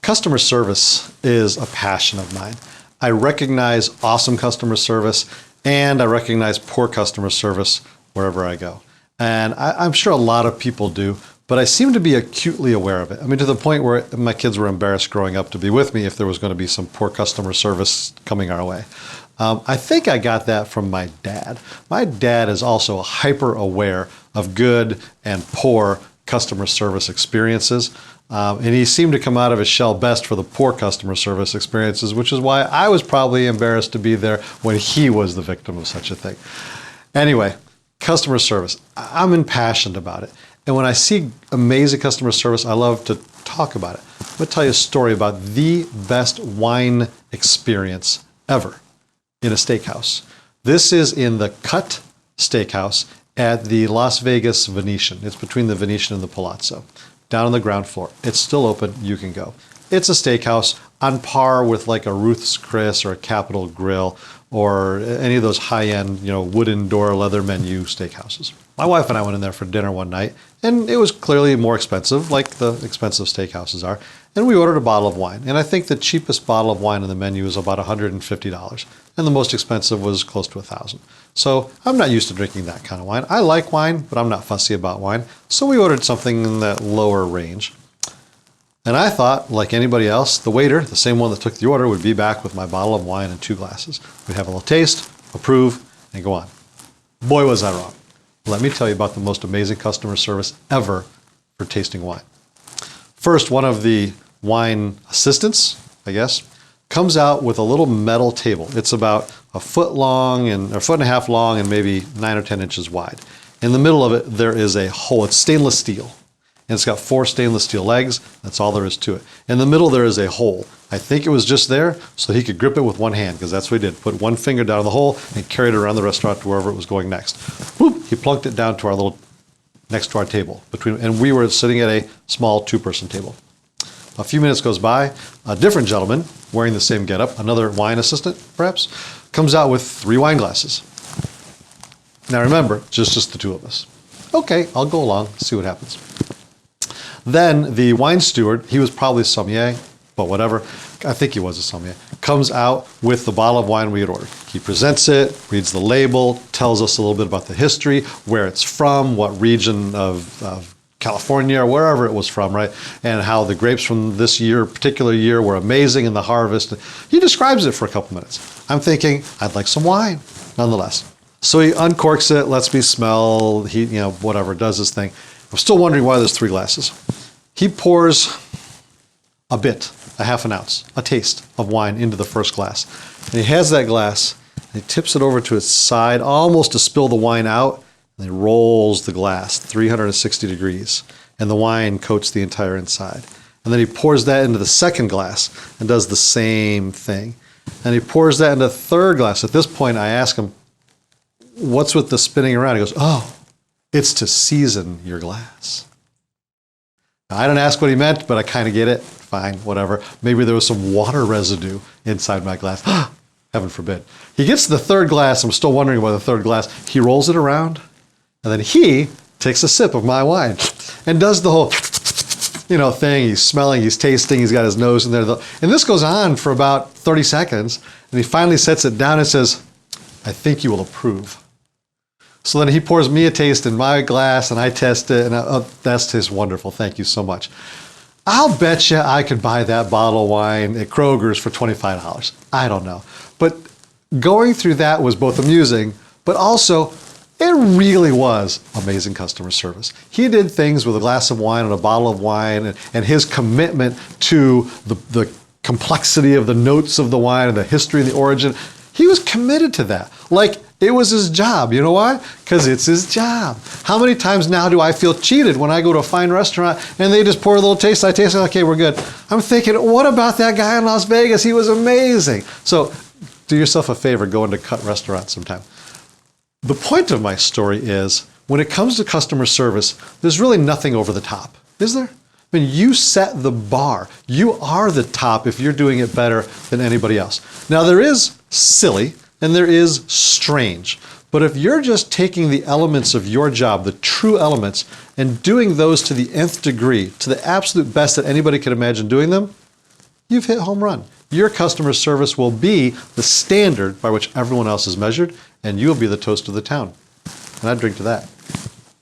Customer service is a passion of mine. I recognize awesome customer service and I recognize poor customer service wherever I go. And I'm sure a lot of people do, but I seem to be acutely aware of it. I mean, to the point where my kids were embarrassed growing up to be with me if there was going to be some poor customer service coming our way. I think I got that from my dad. My dad is also hyper aware of good and poor customer service experiences. And he seemed to come out of his shell best for the poor customer service experiences, which is why I was probably embarrassed to be there when he was the victim of such a thing. Anyway, customer service. I'm impassioned about it. And when I see amazing customer service, I love to talk about it. I'm going to tell you a story about the best wine experience ever in a steakhouse. This is in the Cut Steakhouse at the Las Vegas Venetian. It's between the Venetian and the Palazzo, down on the ground floor. It's still open, you can go. It's a steakhouse on par with like a Ruth's Chris or a Capitol Grill or any of those high-end, wooden door, leather menu steakhouses. My wife and I went in there for dinner one night, and it was clearly more expensive, like the expensive steakhouses are. And we ordered a bottle of wine. And I think the cheapest bottle of wine on the menu was about $150. And the most expensive was close to $1,000. So I'm not used to drinking that kind of wine. I like wine, but I'm not fussy about wine. So we ordered something in that lower range. And I thought, like anybody else, the waiter, the same one that took the order, would be back with my bottle of wine and 2 glasses. We'd have a little taste, approve, and go on. Boy, was I wrong. Let me tell you about the most amazing customer service ever for tasting wine. First, one of the wine assistants, I guess, comes out with a little metal table. It's about a foot long and a foot and a half long and maybe 9 or 10 inches wide. In the middle of it, there is a hole. It's stainless steel. And it's got 4 stainless steel legs. That's all there is to it. In the middle, there is a hole. I think it was just there so he could grip it with one hand, because that's what he did. Put one finger down in the hole and carried it around the restaurant to wherever it was going next. Whoop, he plunked it down to our little, next to our table. And we were sitting at a small 2-person table. A few minutes goes by, a different gentleman, wearing the same getup, another wine assistant perhaps, comes out with 3 wine glasses. Now remember, just the 2 of us. Okay, I'll go along, see what happens. Then the wine steward, he was probably sommelier, but whatever, I think he was a sommelier, comes out with the bottle of wine we had ordered. He presents it, reads the label, tells us a little bit about the history, where it's from, what region of California or wherever it was from, right? And how the grapes from this particular year were amazing in the harvest. He describes it for a couple minutes. I'm thinking, I'd like some wine, nonetheless. So he uncorks it, lets me smell, he, whatever, does his thing. I'm still wondering why there's 3 glasses. He pours a bit, a half an ounce, a taste of wine into the first glass. And he has that glass, and he tips it over to its side, almost to spill the wine out, and he rolls the glass 360 degrees, and the wine coats the entire inside. And then he pours that into the second glass and does the same thing. And he pours that into the third glass. At this point, I ask him, what's with the spinning around? He goes, oh, it's to season your glass. Now, I didn't ask what he meant, but I kind of get it. Fine, whatever. Maybe there was some water residue inside my glass. Heaven forbid. He gets to the third glass. I'm still wondering about the third glass. He rolls it around, and then he takes a sip of my wine and does the whole thing. He's smelling, he's tasting, he's got his nose in there. And this goes on for about 30 seconds, and he finally sets it down and says, I think you will approve. So then he pours me a taste in my glass, and I test it, and that's just wonderful. Thank you so much. I'll bet you I could buy that bottle of wine at Kroger's for $25. I don't know. But going through that was both amusing, but also it really was amazing customer service. He did things with a glass of wine and a bottle of wine, and his commitment to the complexity of the notes of the wine and the history and the origin. He was committed to that. Like, it was his job. You know why? Because it's his job. How many times now do I feel cheated when I go to a fine restaurant and they just pour a little taste, I taste it, okay, we're good. I'm thinking, what about that guy in Las Vegas? He was amazing. So do yourself a favor, go into Cut restaurant sometime. The point of my story is, when it comes to customer service, there's really nothing over the top, is there? I mean, you set the bar. You are the top if you're doing it better than anybody else. Now, there is silly and there is strange. But if you're just taking the elements of your job, the true elements, and doing those to the nth degree, to the absolute best that anybody could imagine doing them, you've hit home run. Your customer service will be the standard by which everyone else is measured, and you'll be the toast of the town. And I drink to that.